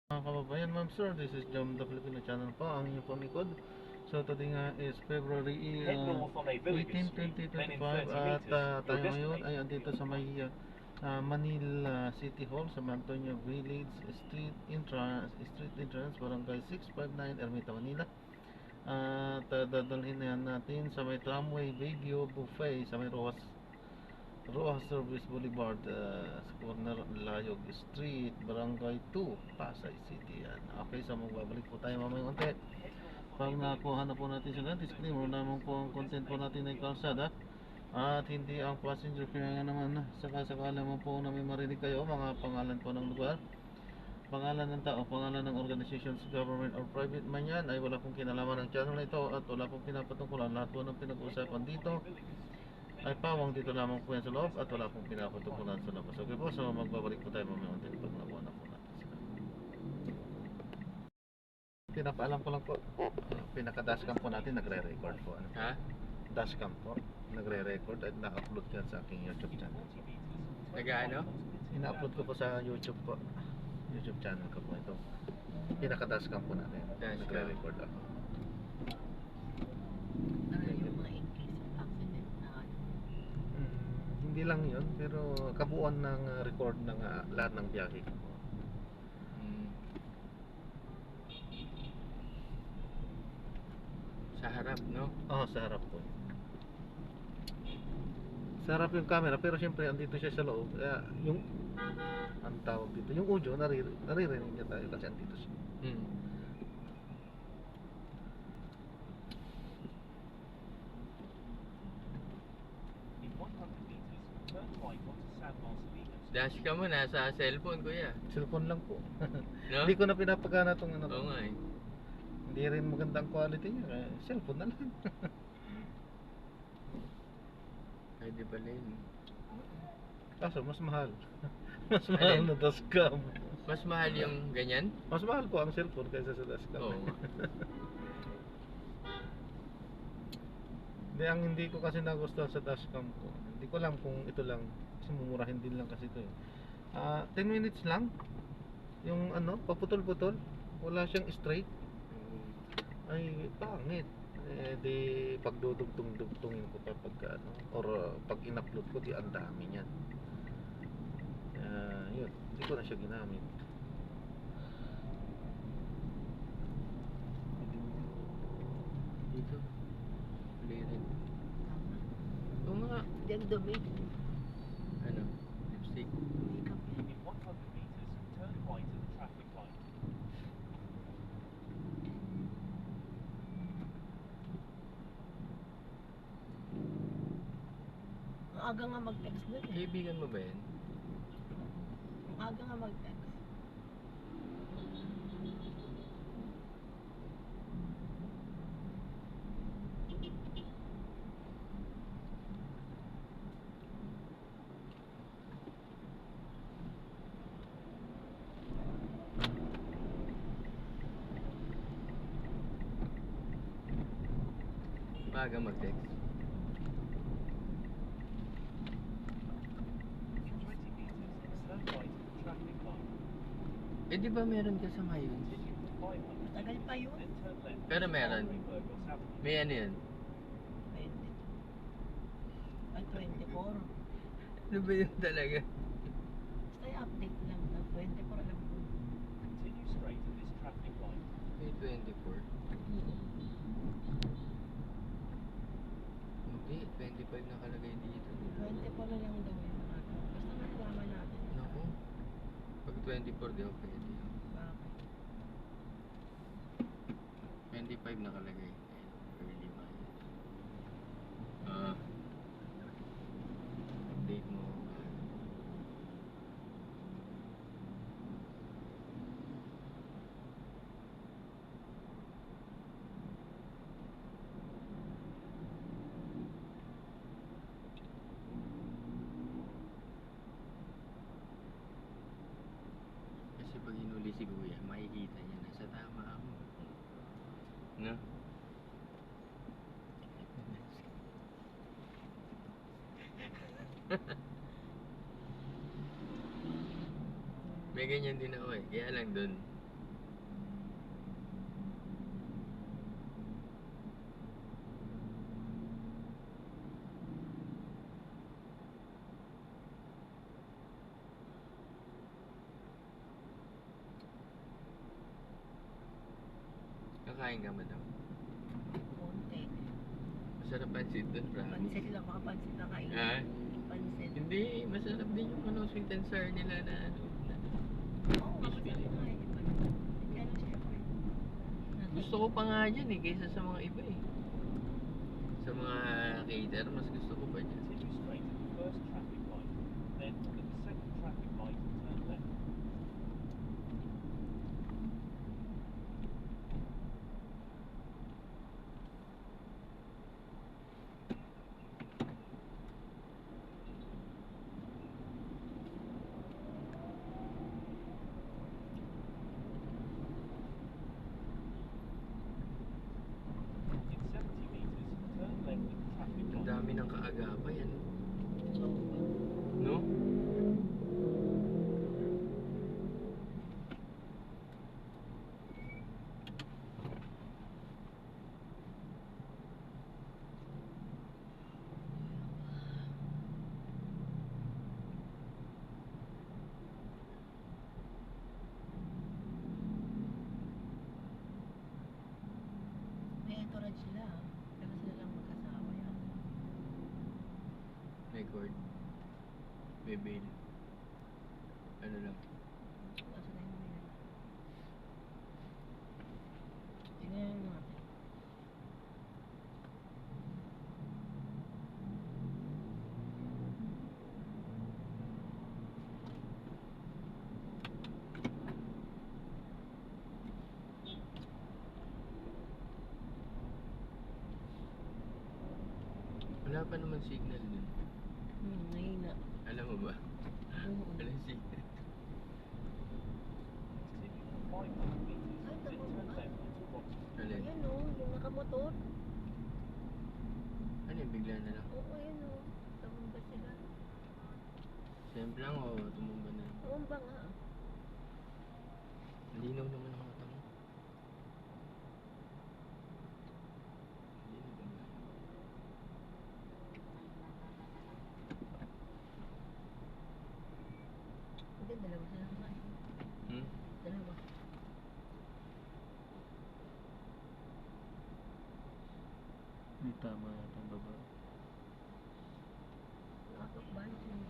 Mga kababayan, ma'am sir, this is Jom the Filipino channel po, ang inyong pong likod. So today nga is February 18, 2025 at tayo ngayon ay andito sa may Manila City Hall sa Antonio Village Street Entrance, Barangay 659, Ermita, Manila. At dadalhin na natin sa may Tramway Baguio Buffet sa may Roa Service Boulevard, sa corner Layog Street, Barangay 2, Pasay City. Yan. Okay, so magbabalik po tayo mamaya unti. Pag nakuha na po natin sila, disclaimer naman po ang content po natin ay kalsada at hindi ang passenger. Kaya nga naman, sakasakala mo po na may marinig kayo mga pangalan po ng lugar, pangalan ng tao, pangalan ng organizations, government or private man yan, ay wala pong kinalaman ng channel na ito at wala pong pinapatungkulan. Lahat po ng pinag-uusapan dito ay pawang dito lamang po yan sa loob at wala pong pinapatungkulan sa labas. Okay po, so magbabalik po tayo mamaya unti pag nakuha na po natin sila. Pinapaalam ko lang po, pinaka-dashcam po natin nagre-record po. Ano? Ha? Dashcam po, nagre-record at na-upload yan sa aking YouTube channel. Nag-ano? Ina-upload ko po sa YouTube po. YouTube channel ko po ito. Pinaka-dashcam po natin. Dashcam. Nagre-record ako. Yung mga in case of accident na Hindi lang yun, pero kabuuan ng record ng lahat ng biyahe ko. Hmm. Sa harap, no? Oo, sa harap po. Sa harap yung camera, pero siyempre andito siya sa loob. Kaya yung ang tawag dito, yung audio naririnig niya tayo kasi andito siya. Hmm. Dash ka mo, nasa cellphone, kuya. Cellphone lang po. No? Hindi ko na pinapagana tong ano. Oo nga eh. Hindi rin magandang quality niya. Kaya cellphone na lang. Pwede pala yun. Kaso mas mahal. Mas mahal Alin? na dashcam. Mas mahal yung ganyan? Mas mahal po ang cellphone kaysa sa dashcam. Oo nga. Hindi, ang hindi ko kasi nagustuhan sa dashcam ko. Hindi ko lang kung ito lang. Kasi mumurahin din lang kasi ito eh. 10 minutes lang. Yung ano, paputol-putol. Wala siyang straight. Ay, pangit. Eh, di pagdudugtong-dugtungin ko pa pagka ano. Or pag in-upload ko, di ang dami niyan. Yun. Hindi ko na siya ginamit. Dito. Ulitin. Oo nga. Diyan dumi. Ano? Lipstick. Makeup yan. Ang aga nga mag-text dun eh. Kaibigan mo ba yan? Ang aga nga mag-text. Maaga mag-text. Eh di ba meron ka sa ngayon? Tagal pa yun. Pero meron. May ano yun? 20. Ay, 24. Ano ba yun talaga? Basta yung update lang na 24 alam ko. May 24. Hindi, 25 nakalagay dito. 24 na lang daw yung ano. Basta nalaman natin. Naku. Pag 24 di ako pwede. Bakit? 25 nakalagay. Early May. Update mo. Kasi pag hinuli si Kuya, makikita niya nasa tama ako. No? May ganyan din ako eh. Kaya lang dun, Nakakain ka, madam. Konti. Masarap pansit doon, promise. Pansit lang, baka pansit na kain. Ah? Pansit. Hindi, masarap din yung ano, sweet and sour nila na ano. Oo, Fish masarap fillet. na eh. Pansit. Kaya lang syempre. Gusto ko pa nga dyan eh, kaysa sa mga iba eh. Sa mga cater, mas gusto ko pa dyan. Continue straight at the first traffic light. Then at the second traffic light, turn left. In 70 meters, turn left at the traffic Ang light. dami ng kaagapay, ano? So, No? may entourage sila. Pero sila lang magkasama yan. Record. May bail. Ano lang. Kasi na yung nila. Tingnan natin. Wala pa naman signal dun. Nahina. Alam mo ba? Oo. Walang signal. Continue for 500 meters, Ay, then tama turn ba? left into Roxton. Alin? Ayan o, yung nakamotor. Ano yung bigla na lang? Oo, ayan o. Tumumba sila. Siyempre lang o tumumba na lang. Tumumba nga. Linaw naman ang mata mo. Linaw naman. Hindi, dalawa sila kumain. Hmm? Dalawa. Hindi tama itong babae. Nakakabay sila.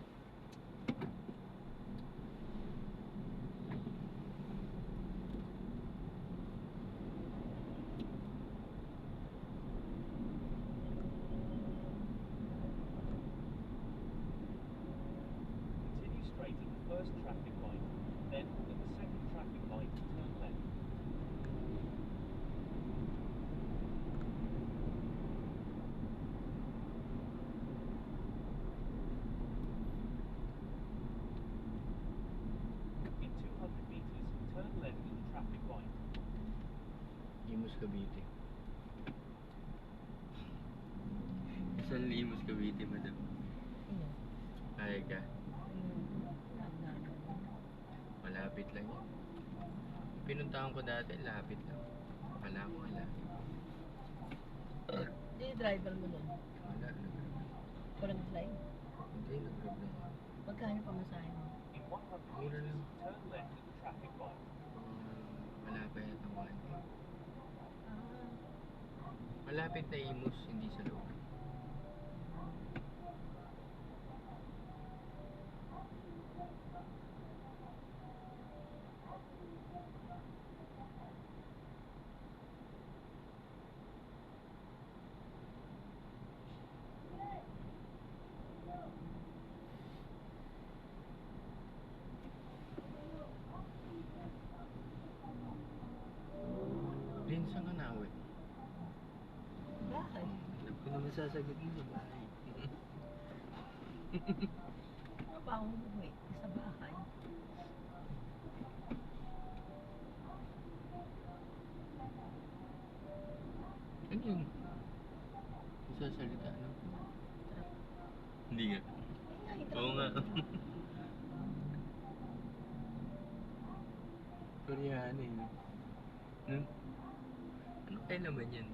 Continue straight at the first traffic light. Then at the second traffic light, turn left. In 200 meters, turn left at the traffic light. Imus Cavite. Saan Imus Cavite, madam? Ayan. Kaya ka? Lagdagan. Malapit lang yun. Pinuntahan ko dati, lapit lang. Akala ko malapit. Hindi yung driver mo nun. Wala, nag-grab. Walang fly. Hindi, nag-grab lang. Magkano pa masahe mo? In 100 Mura meters, lang. turn left at the traffic light. Malapit yata 1K. Ah, Malapit na Imus, hindi sa loob. Lin, saan ka nawe? bahay. Alam ko naman sasagot mo sa bahay. Ano ba akong umuwi sa bahay? Ano yun? Sasalita, no? Hindi nga. Oo nga. Koreano eh. No? Ano kaya naman yan?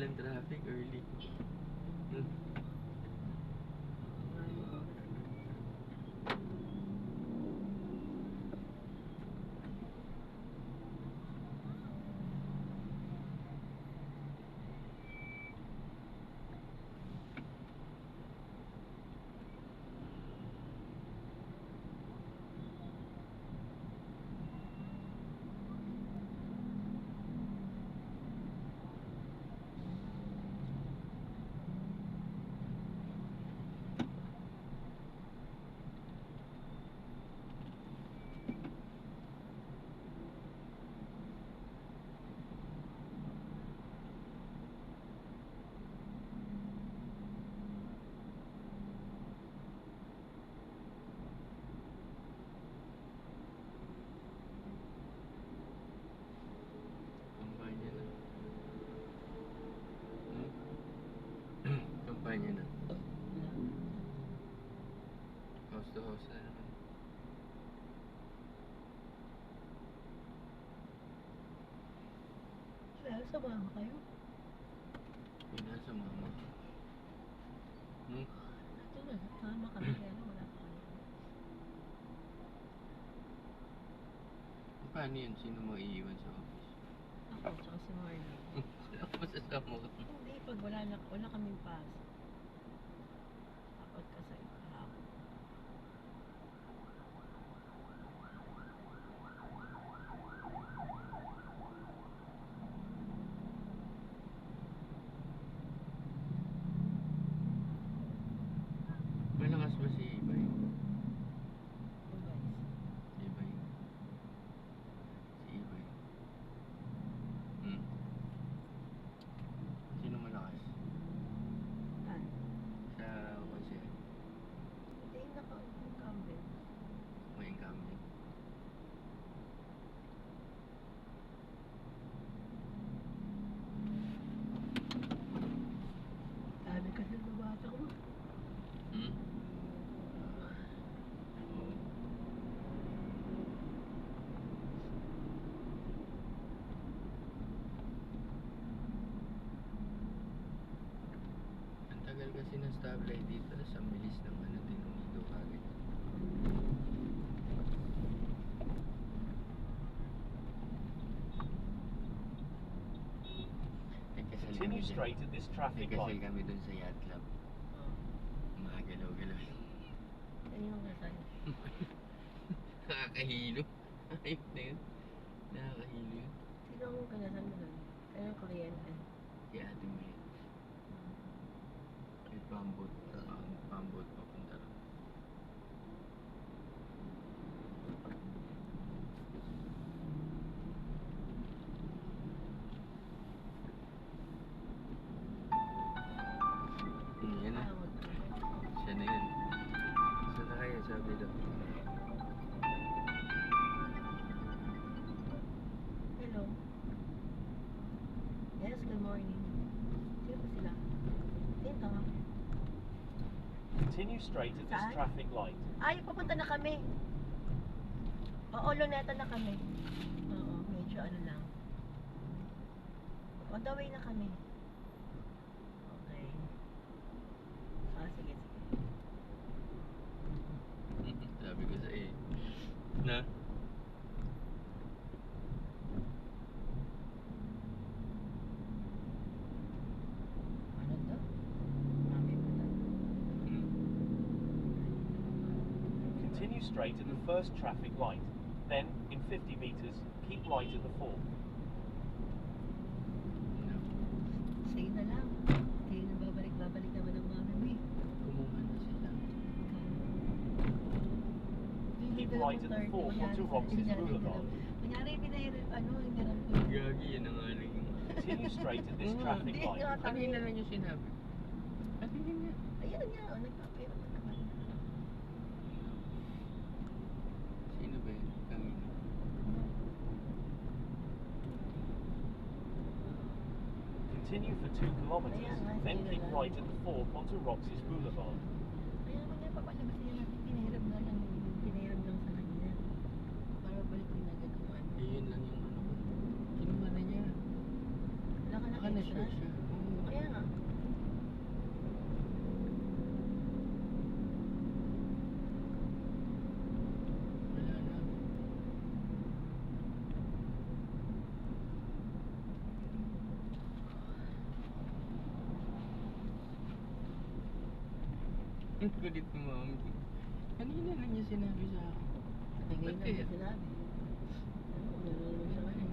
walang traffic early. Hmm. Kampanya na. Kampanya na. House to house na naman. Kaya sumama kayo. Yun na sa mama. Hmm? Ito na, sumama kami kaya lang wala pa kayo. Paano yun? Sino mo iiwan sa office? Ako, tsaka si Marla. Wala ko masasama ko. Hindi, pag wala kaming pasok. Dapat ka sa kahapon. Malakas ba si Ibay? Oh, guys. Ibay? Si Ibay? Hmm? Sino malakas? Tan. Sa kasi Hindi, naka-incumbent. may incumbent. Sabi kasi babata ko. Hmm? Oo. Ang tagal kasi ng stoplight dito, tapos ang bilis ng ano din dito kagad. May kasal kami Continue dyan. straight at this May traffic kasal light. kami dun sa yacht club. Oh. Makagalaw-galaw. Yan yung kasal. Nakakahilo. Ayun na yun. Nakakahilo yun. Sino ang kanasal mo nun? Kaya ang kuryente. Si ate mo yun. May pambot. Pambot papunta rin. Yan na. Tawag ko. Siya na yun. Saan na kayo? Sabi daw. Hello. Yes, good morning. Sino ba sila? Sino? Continue straight at this Saan? traffic light. Ay, papunta na kami. Oo, Luneta na kami. Oo, medyo ano lang. On the way na kami. Okay. Ah, sige, sige. Sabi ko sa eh. Na? Ano to? Mami pa to. Continue straight at the first traffic light. Then, in 50 meters, keep right at the fourth. No. Sige na lang. Sige na babalik naman ang mami mo eh. Kumuha na sila. Keep right at the fourth onto Roxas Boulevard. Kunyari, hiniram ko. Gagi, yun ang ano yung... Continue straight at this traffic Hindi light. nga Kanina lang yung sinabi. Ano yun nga? Ayan nga, nagpapero na naman. Sino ba yun? Kanina. Continue for 2 kilometers, then keep right at the fourth onto Roxas Boulevard. Kaya mo niya papalabasin niya natin, pinahiram lang sa kanya. Para balik din agad kung ano. Eh, yun lang yung ano ko. Kinuha na niya. Wala ka Naka na extra? siya. Oo. Ang kulit mo, ma'am. Kanina lang niya sinabi sa akin. Ngayon Ba't kaya? lang sinabi. Ano, nanonood siya ngayon.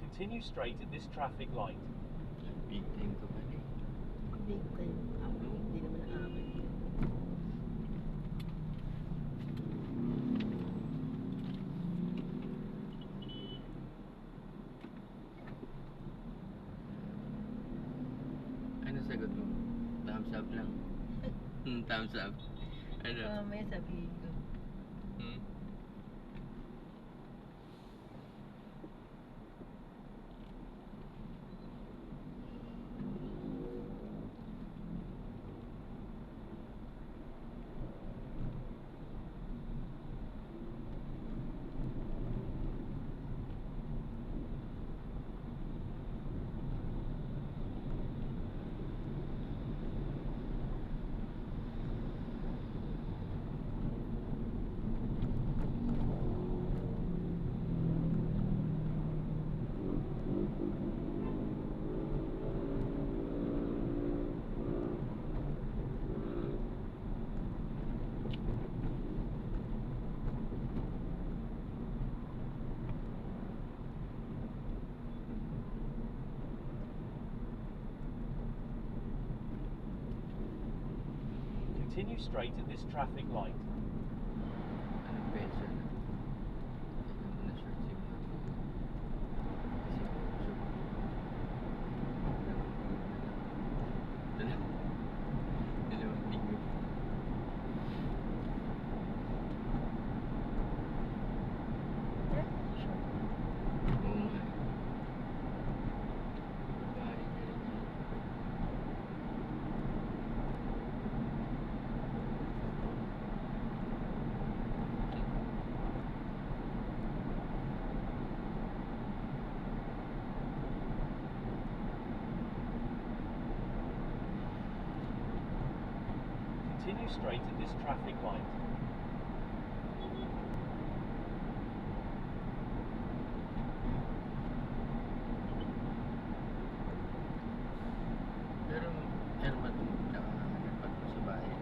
Continue straight at this traffic light. Big time ko pala eh. Big time. Ako, hindi naman naamin. Ano sagot mo? Thumbs up lang. Thumbs up. Ano? May sabihin ko. Hmm? Continue straight at this traffic light. Anong peso na? Tignan mo na short siguro. Kasi dalawang linggo. Oo nga eh. Bahay ka rin yan. Continue straight at this traffic light. Pero helmet mo, nakahanap mo sa bahay.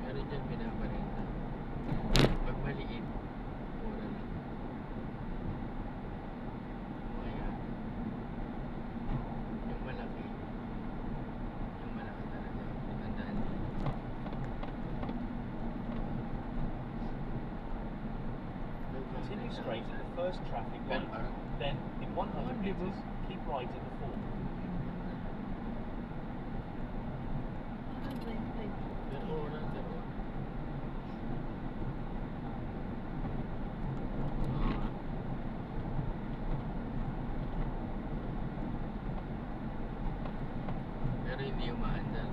Meron dyan pinaparenta. Pag maliit, mura lang. Kaya, yung malaki talaga, 500. Continue straight at the first traffic Pero light. parang, Then, in 100 di ba? meters, keep right at the fourth. pero wala, pero pero hindi umaandar.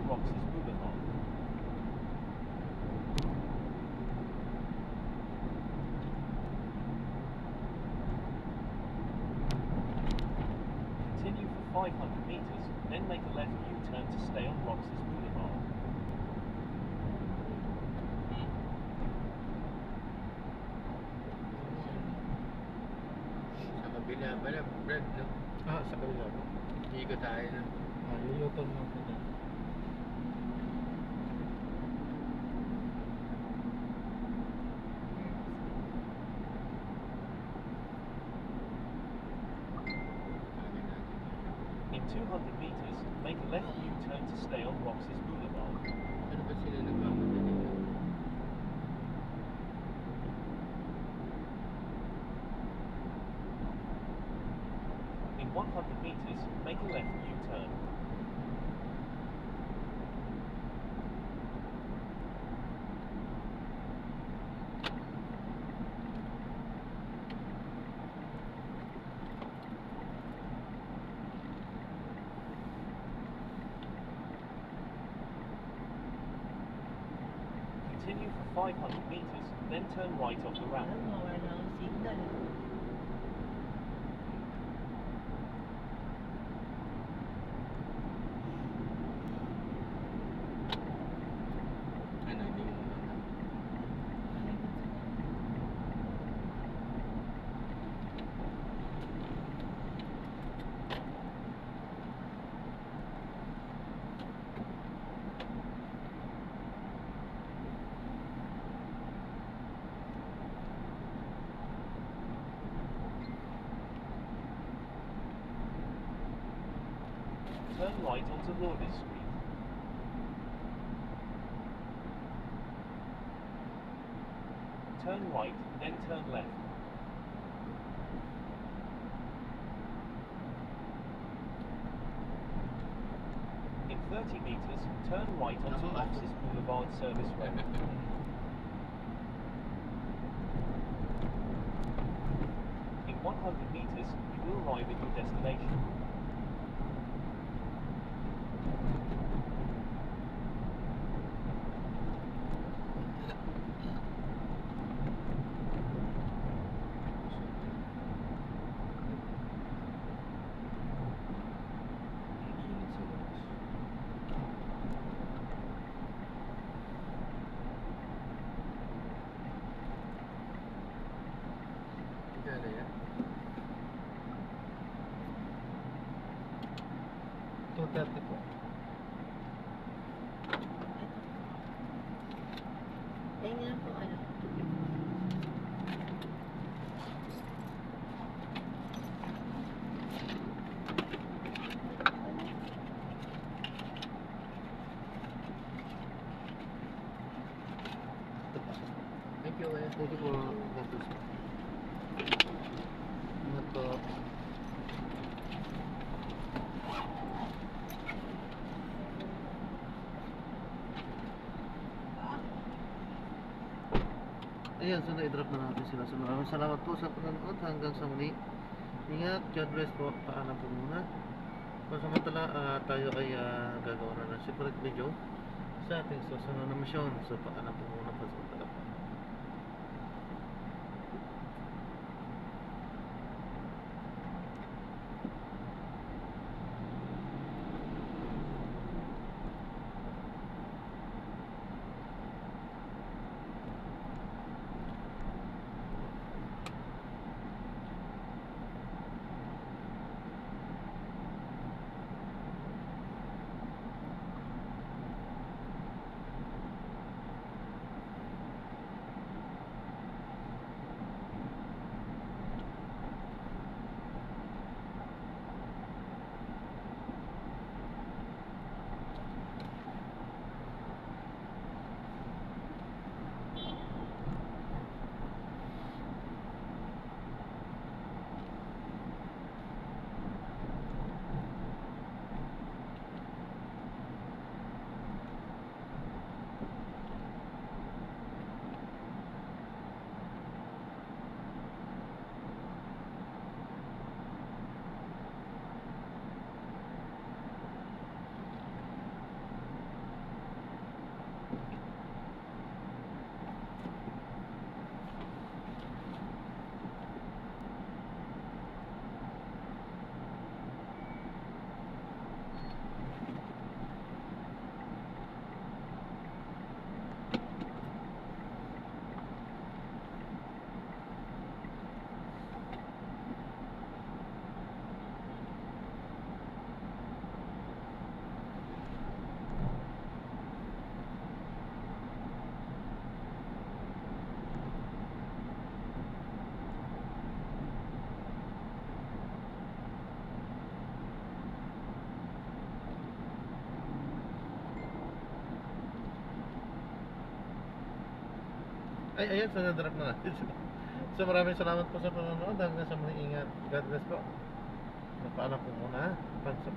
Roxas Boulevard. Continue for 500 meters, then make a left U-turn to stay on Roxas Boulevard. Sa kabila pala, Brad, no? Sa kabila po. Ikot tayo, no? Yuyuton lang po dyan. In 200 meters, make a left U-turn to stay on Roxas Boulevard. Ano ba sila nagmamadali na? In 100 meters, make a left U-turn. Continue for 500 meters, then turn right off the ramp. Alam mo, wala akong signal. Ano, hindi ko naman. Turn right onto Lourdes Street. Turn right, then turn left. In 30 meters, turn right onto Roxas Boulevard Service Road. In 100 meters, you will arrive at your destination. Init sa oras. Magkano yan? 2:30 po. Ayun nga po, ano. Ito po. Thank you, kuya. Thank you po. God bless po. Ingat po. Ayan, so na-drop na natin sila. So maraming salamat po sa panonood. Hanggang sa muli. Ingat. God bless po. Paalam po muna. Pasamantala, tayo ay gagawa na ng separate video sa ating susunod na misyon. So paalam po muna pasamantala po. Ay, ayan, sa nadrap na natin. So maraming salamat po sa panonood. Hanggang sa muli, ingat. God bless po. Napaalam po muna, ha? Pagsap